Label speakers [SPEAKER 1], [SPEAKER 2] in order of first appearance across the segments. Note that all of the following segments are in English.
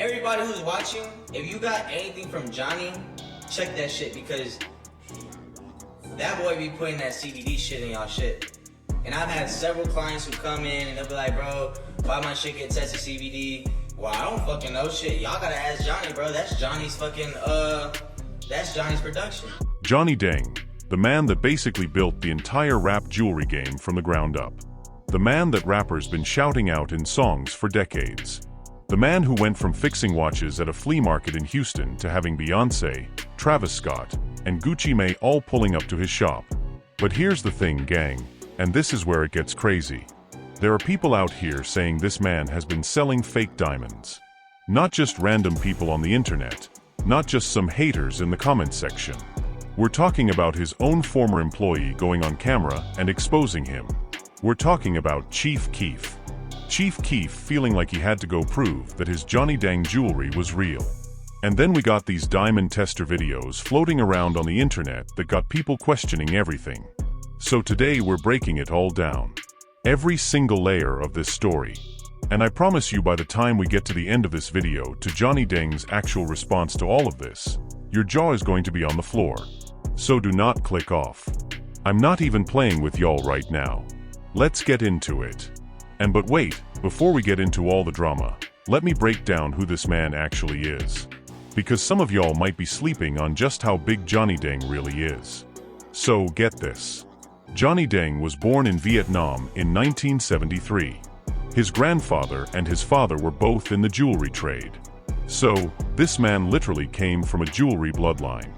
[SPEAKER 1] everybody who's watching, if you got anything from Johnny, check that shit because that boy be putting that CBD shit in y'all shit. And I've had several clients who come in and they'll be like, bro, why my shit get tested CBD? Well, I don't fucking know shit. Y'all gotta ask Johnny, bro. That's Johnny's fucking, that's Johnny's production.
[SPEAKER 2] Johnny Dang, the man that basically built the entire rap jewelry game from the ground up. The man that rappers been shouting out in songs for decades. The man who went from fixing watches at a flea market in Houston to having Beyoncé, Travis Scott, and Gucci Mane all pulling up to his shop. But here's the thing, gang, and this is where it gets crazy. There are people out here saying this man has been selling fake diamonds. Not just random people on the internet, not just some haters in the comments section. We're talking about his own former employee going on camera and exposing him. We're talking about Chief Keef. Chief Keef feeling like he had to go prove that his Johnny Dang jewelry was real. And then we got these diamond tester videos floating around on the internet that got people questioning everything. So today we're breaking it all down. Every single layer of this story. And I promise you by the time we get to the end of this video to Johnny Dang's actual response to all of this, your jaw is going to be on the floor. So do not click off. I'm not even playing with y'all right now. Let's get into it. But wait, before we get into all the drama, let me break down who this man actually is. Because some of y'all might be sleeping on just how big Johnny Dang really is. So get this. Johnny Dang was born in Vietnam in 1973. His grandfather and his father were both in the jewelry trade. So, this man literally came from a jewelry bloodline.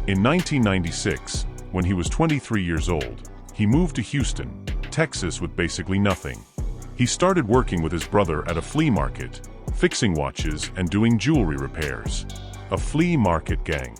[SPEAKER 2] In 1996, when he was 23 years old, he moved to Houston, Texas with basically nothing. He started working with his brother at a flea market, fixing watches and doing jewelry repairs. A flea market, gang.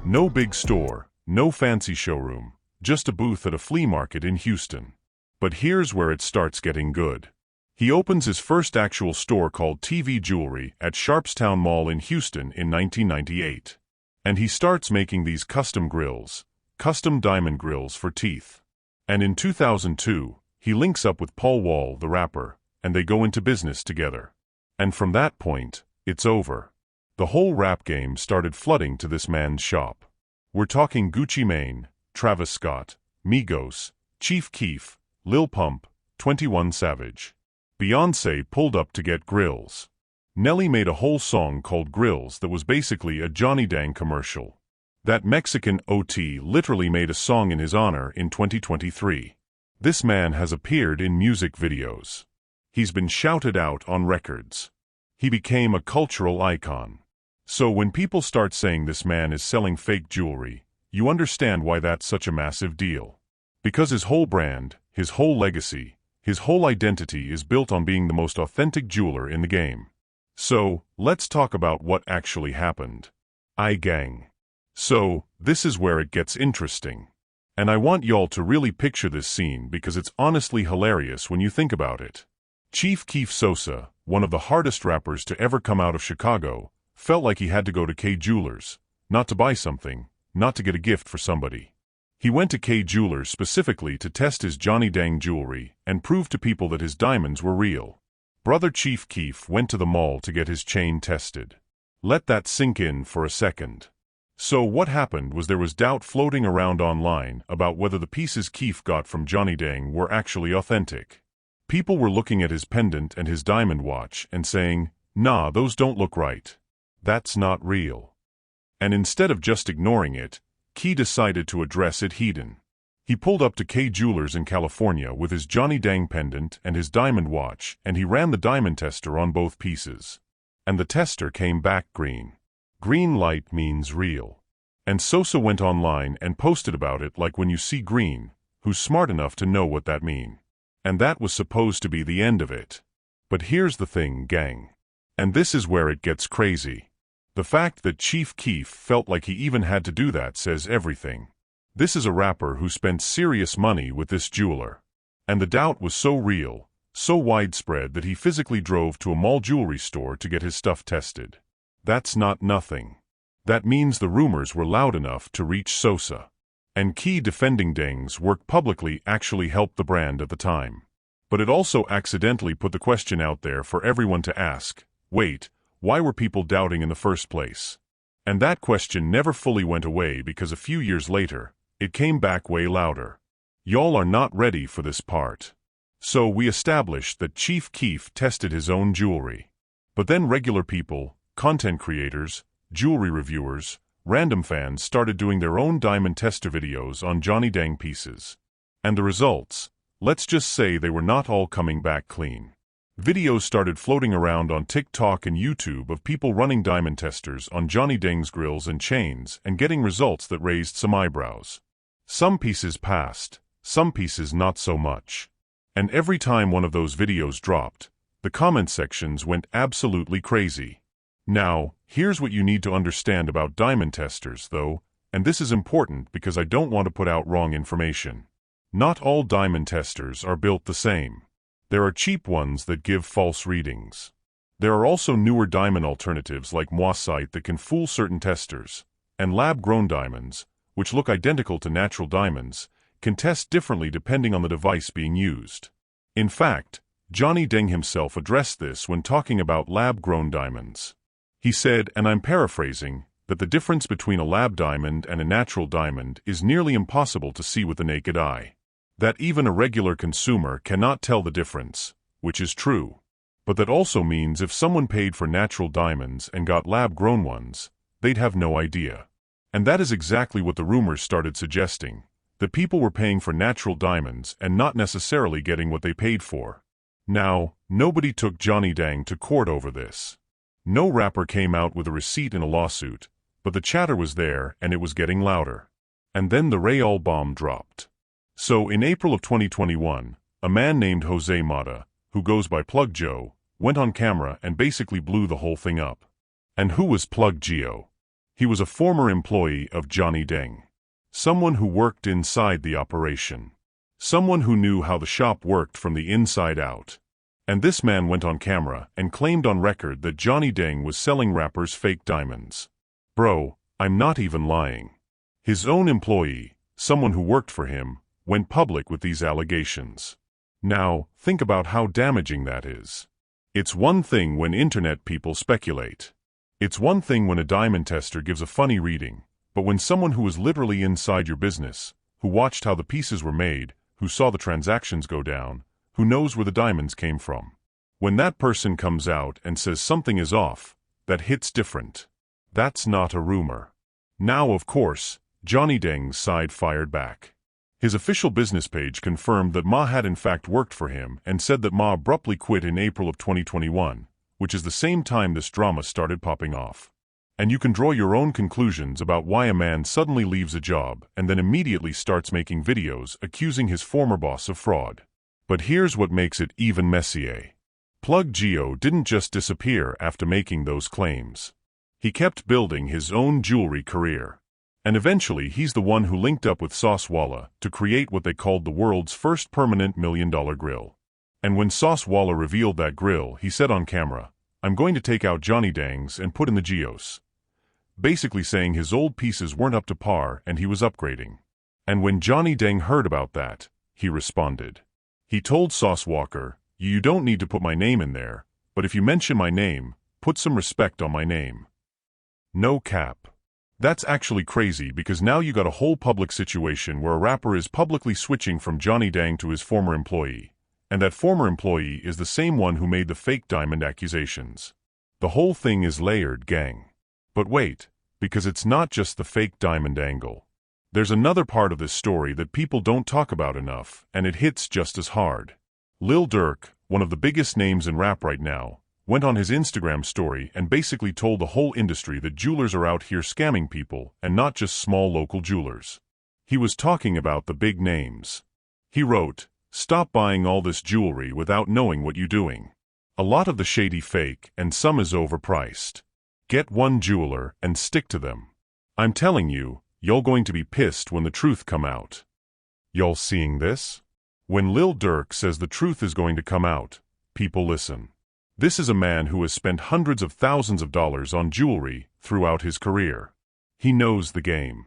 [SPEAKER 2] No big store, no fancy showroom, just a booth at a flea market in Houston. But here's where it starts getting good. He opens his first actual store called TV Jewelry at Sharpstown Mall in Houston in 1998. And he starts making these custom grills, custom diamond grills for teeth. And in 2002, he links up with Paul Wall, the rapper, and they go into business together. And from that point, it's over. The whole rap game started flooding to this man's shop. We're talking Gucci Mane, Travis Scott, Migos, Chief Keef, Lil Pump, 21 Savage. Beyoncé pulled up to get grills. Nelly made a whole song called Grills that was basically a Johnny Dang commercial. That Mexican OT literally made a song in his honor in 2023. This man has appeared in music videos. He's been shouted out on records. He became a cultural icon. So when people start saying this man is selling fake jewelry, you understand why that's such a massive deal. Because his whole brand, his whole legacy, his whole identity is built on being the most authentic jeweler in the game. So, let's talk about what actually happened. Gang. So, this is where it gets interesting. And I want y'all to really picture this scene because it's honestly hilarious when you think about it. Chief Keef Sosa, one of the hardest rappers to ever come out of Chicago, felt like he had to go to K Jewelers, not to buy something, not to get a gift for somebody. He went to K Jewelers specifically to test his Johnny Dang jewelry and prove to people that his diamonds were real. Brother Chief Keef went to the mall to get his chain tested. Let that sink in for a second. So what happened was there was doubt floating around online about whether the pieces Keef got from Johnny Dang were actually authentic. People were looking at his pendant and his diamond watch and saying, nah, those don't look right. That's not real. And instead of just ignoring it, Key decided to address it head-on. He pulled up to K Jewelers in California with his Johnny Dang pendant and his diamond watch, and he ran the diamond tester on both pieces. And the tester came back green. Green light means real. And Sosa went online and posted about it like when you see green, who's smart enough to know what that mean. And that was supposed to be the end of it. But here's the thing, gang. And this is where it gets crazy. The fact that Chief Keef felt like he even had to do that says everything. This is a rapper who spent serious money with this jeweler. And the doubt was so real, so widespread that he physically drove to a mall jewelry store to get his stuff tested. That's not nothing. That means the rumors were loud enough to reach Sosa. And Key defending Dang's work publicly actually helped the brand at the time. But it also accidentally put the question out there for everyone to ask, wait, Why were people doubting in the first place? And that question never fully went away because a few years later, it came back way louder. Y'all are not ready for this part. So we established that Chief Keef tested his own jewelry. But then regular people, content creators, jewelry reviewers, random fans started doing their own diamond tester videos on Johnny Dang pieces. And the results, let's just say they were not all coming back clean. Videos started floating around on TikTok and YouTube of people running diamond testers on Johnny Dang's grills and chains and getting results that raised some eyebrows. Some pieces passed, some pieces not so much. And every time one of those videos dropped, the comment sections went absolutely crazy. Now, here's what you need to understand about diamond testers, though, and this is important because I don't want to put out wrong information. Not all diamond testers are built the same. There are cheap ones that give false readings. There are also newer diamond alternatives like moisite that can fool certain testers, and lab-grown diamonds, which look identical to natural diamonds, can test differently depending on the device being used. In fact, Johnny Dang himself addressed this when talking about lab-grown diamonds. He said, and I'm paraphrasing, that the difference between a lab diamond and a natural diamond is nearly impossible to see with the naked eye. That even a regular consumer cannot tell the difference, which is true. But that also means if someone paid for natural diamonds and got lab-grown ones, they'd have no idea. And that is exactly what the rumors started suggesting, that people were paying for natural diamonds and not necessarily getting what they paid for. Now, nobody took Johnny Dang to court over this. No rapper came out with a receipt in a lawsuit, but the chatter was there and it was getting louder. And then the Real bomb dropped. So in April of 2021, a man named Jose Mata, who goes by Plug Joe, went on camera and basically blew the whole thing up. And who was Plug Gio? He was a former employee of Johnny Dang. Someone who worked inside the operation. Someone who knew how the shop worked from the inside out. And this man went on camera and claimed on record that Johnny Dang was selling rappers fake diamonds. Bro, I'm not even lying. His own employee, someone who worked for him, went public with these allegations. Now, think about how damaging that is. It's one thing when internet people speculate. It's one thing when a diamond tester gives a funny reading, but when someone who was literally inside your business, who watched how the pieces were made, who saw the transactions go down, who knows where the diamonds came from, when that person comes out and says something is off, that hits different. That's not a rumor. Now, of course, Johnny Dang's side fired back. His official business page confirmed that Ma had in fact worked for him and said that Ma abruptly quit in April of 2021, which is the same time this drama started popping off. And you can draw your own conclusions about why a man suddenly leaves a job and then immediately starts making videos accusing his former boss of fraud. But here's what makes it even messier. Plug Gio didn't just disappear after making those claims. He kept building his own jewelry career. And eventually he's the one who linked up with Sauce Wallah to create what they called the world's first permanent $1 million grill. And when Sauce Wallah revealed that grill, he said on camera, "I'm going to take out Johnny Dang's and put in the Gios." Basically saying his old pieces weren't up to par and he was upgrading. And when Johnny Dang heard about that, he responded. He told Sauce Walker, "You don't need to put my name in there, but if you mention my name, put some respect on my name." No cap. That's actually crazy because now you got a whole public situation where a rapper is publicly switching from Johnny Dang to his former employee, and that former employee is the same one who made the fake diamond accusations. The whole thing is layered, gang. But wait, because it's not just the fake diamond angle. There's another part of this story that people don't talk about enough, and it hits just as hard. Lil Durk, one of the biggest names in rap right now, went on his Instagram story and basically told the whole industry that jewelers are out here scamming people and not just small local jewelers. He was talking about the big names. He wrote, "Stop buying all this jewelry without knowing what you're doing. A lot of the shady fake and some is overpriced. Get one jeweler and stick to them. I'm telling you, y'all going to be pissed when the truth come out." Y'all seeing this? When Lil Durk says the truth is going to come out, people listen. This is a man who has spent hundreds of thousands of dollars on jewelry throughout his career. He knows the game.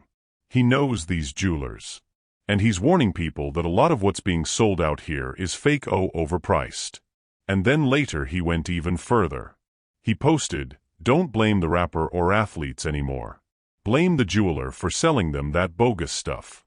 [SPEAKER 2] He knows these jewelers. And he's warning people that a lot of what's being sold out here is fake overpriced. And then later he went even further. He posted, Don't blame the rapper or athletes anymore. Blame the jeweler for selling them that bogus stuff.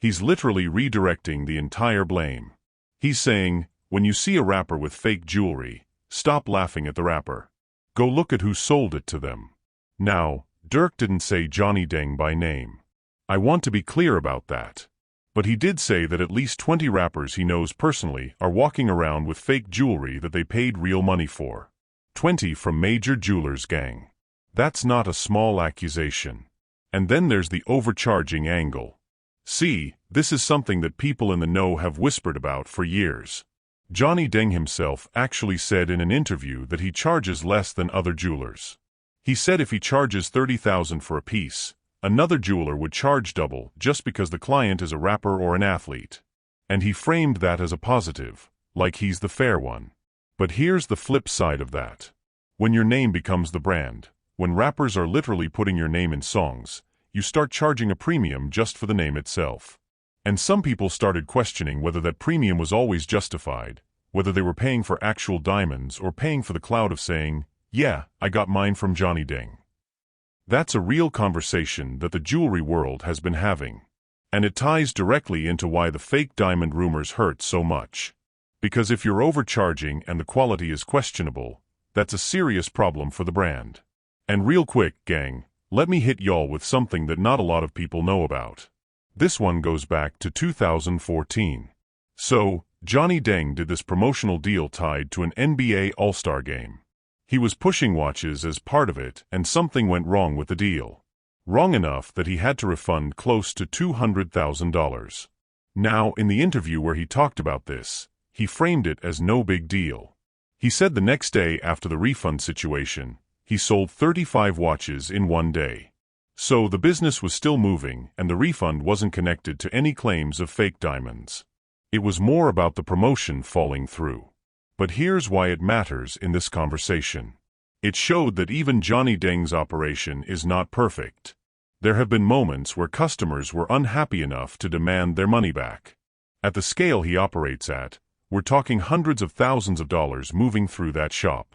[SPEAKER 2] He's literally redirecting the entire blame. He's saying, when you see a rapper with fake jewelry, stop laughing at the rapper. Go look at who sold it to them. Now, Dirk didn't say Johnny Deng by name. I want to be clear about that. But he did say that at least 20 rappers he knows personally are walking around with fake jewelry that they paid real money for. 20 from major jewelers gang. That's not a small accusation. And then there's the overcharging angle. See, this is something that people in the know have whispered about for years. Johnny Deng himself actually said in an interview that he charges less than other jewelers. He said if he charges $30,000 for a piece, another jeweler would charge double just because the client is a rapper or an athlete. And he framed that as a positive, like he's the fair one. But here's the flip side of that. When your name becomes the brand, when rappers are literally putting your name in songs, you start charging a premium just for the name itself. And some people started questioning whether that premium was always justified, whether they were paying for actual diamonds or paying for the clout of saying, yeah, I got mine from Johnny Deng. That's a real conversation that the jewelry world has been having. And it ties directly into why the fake diamond rumors hurt so much. Because if you're overcharging and the quality is questionable, that's a serious problem for the brand. And real quick, gang, let me hit y'all with something that not a lot of people know about. This one goes back to 2014. So, Johnny Deng did this promotional deal tied to an NBA All-Star game. He was pushing watches as part of it, and something went wrong with the deal. Wrong enough that he had to refund close to $200,000. Now, in the interview where he talked about this, he framed it as no big deal. He said the next day after the refund situation, he sold 35 watches in one day. So the business was still moving and the refund wasn't connected to any claims of fake diamonds. It was more about the promotion falling through. But here's why it matters in this conversation. It showed that even Johnny Deng's operation is not perfect. There have been moments where customers were unhappy enough to demand their money back. At the scale he operates at, we're talking hundreds of thousands of dollars moving through that shop.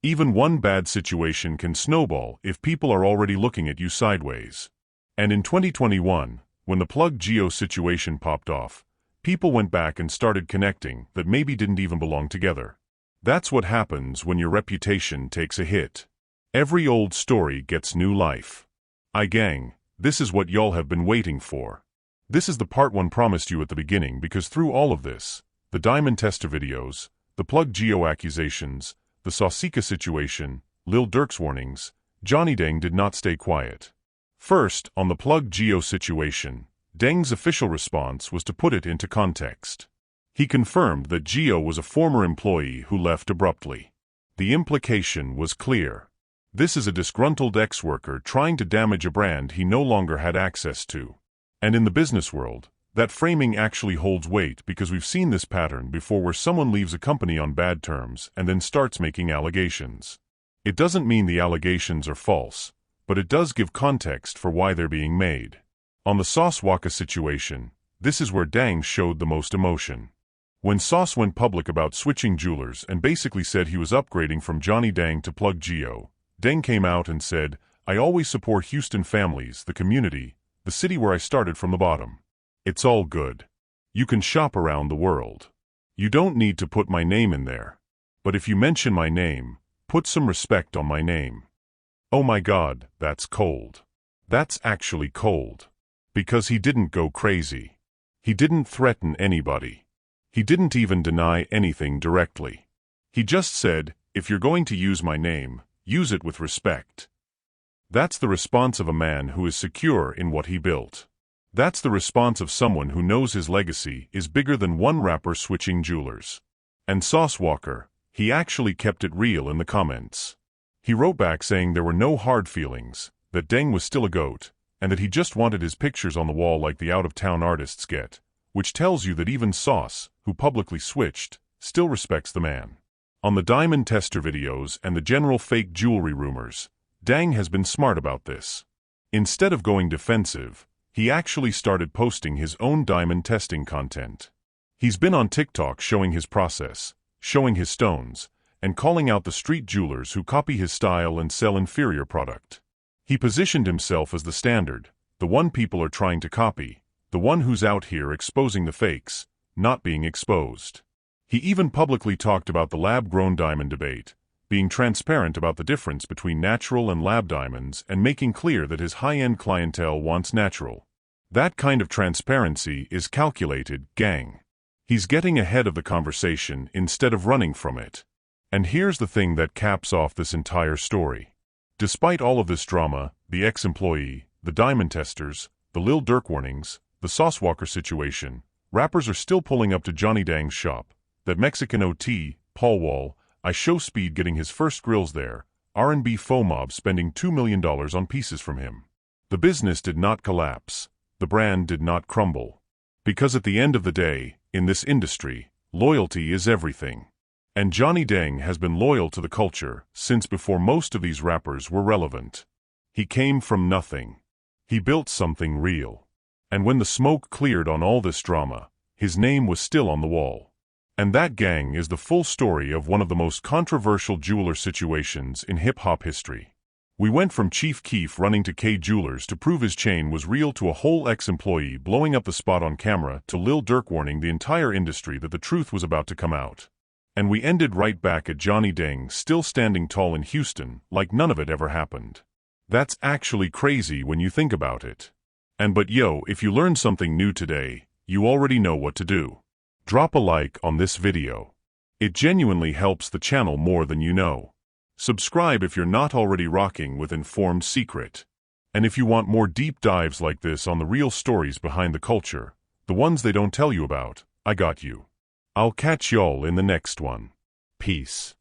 [SPEAKER 2] Even one bad situation can snowball if people are already looking at you sideways. And in 2021, when the Plug Geo situation popped off, people went back and started connecting that maybe didn't even belong together. That's what happens when your reputation takes a hit. Every old story gets new life. Gang, this is what y'all have been waiting for. This is the part one promised you at the beginning because through all of this, the diamond tester videos, the Plug Geo accusations, the Saucika situation, Lil Durk's warnings, Johnny Deng did not stay quiet. First, on the Plug Geo situation, Deng's official response was to put it into context. He confirmed that Geo was a former employee who left abruptly. The implication was clear. This is a disgruntled ex-worker trying to damage a brand he no longer had access to. And in the business world, that framing actually holds weight because we've seen this pattern before where someone leaves a company on bad terms and then starts making allegations. It doesn't mean the allegations are false, but it does give context for why they're being made. On the Sauce Waka situation, this is where Deng showed the most emotion. When Sauce went public about switching jewelers and basically said he was upgrading from Johnny Deng to Plug Geo, Deng came out and said, "I always support Houston families, the community, the city where I started from the bottom. It's all good. You can shop around the world. You don't need to put my name in there. But if you mention my name, put some respect on my name." Oh my God, that's cold. That's actually cold. Because he didn't go crazy. He didn't threaten anybody. He didn't even deny anything directly. He just said, if you're going to use my name, use it with respect. That's the response of a man who is secure in what he built. That's the response of someone who knows his legacy is bigger than one rapper switching jewelers. And Sauce Walker, he actually kept it real in the comments. He wrote back saying there were no hard feelings, that Deng was still a goat, and that he just wanted his pictures on the wall like the out-of-town artists get, which tells you that even Sauce, who publicly switched, still respects the man. On the diamond tester videos and the general fake jewelry rumors, Deng has been smart about this. Instead of going defensive, he actually started posting his own diamond testing content. He's been on TikTok showing his process, showing his stones, and calling out the street jewelers who copy his style and sell inferior product. He positioned himself as the standard, the one people are trying to copy, the one who's out here exposing the fakes, not being exposed. He even publicly talked about the lab-grown diamond debate, being transparent about the difference between natural and lab diamonds and making clear that his high-end clientele wants natural. That kind of transparency is calculated, gang. He's getting ahead of the conversation instead of running from it. And here's the thing that caps off this entire story. Despite all of this drama, the ex-employee, the diamond testers, the Lil Durk warnings, the Sauce Walker situation, rappers are still pulling up to Johnny Dang's shop. That Mexican OT, Paul Wall, I show Speed getting his first grills there, R&B Faux Mob spending $2 million on pieces from him. The business did not collapse. The brand did not crumble. Because at the end of the day, in this industry, loyalty is everything. And Johnny Dang has been loyal to the culture since before most of these rappers were relevant. He came from nothing. He built something real. And when the smoke cleared on all this drama, his name was still on the wall. And that, gang, is the full story of one of the most controversial jeweler situations in hip-hop history. We went from Chief Keef running to K Jewelers to prove his chain was real to a whole ex-employee blowing up the spot on camera to Lil Durk warning the entire industry that the truth was about to come out. And we ended right back at Johnny Dang still standing tall in Houston like none of it ever happened. That's actually crazy when you think about it. But yo, if you learned something new today, you already know what to do. Drop a like on this video. It genuinely helps the channel more than you know. Subscribe if you're not already rocking with Informed Secret. And if you want more deep dives like this on the real stories behind the culture, the ones they don't tell you about, I got you. I'll catch y'all in the next one. Peace.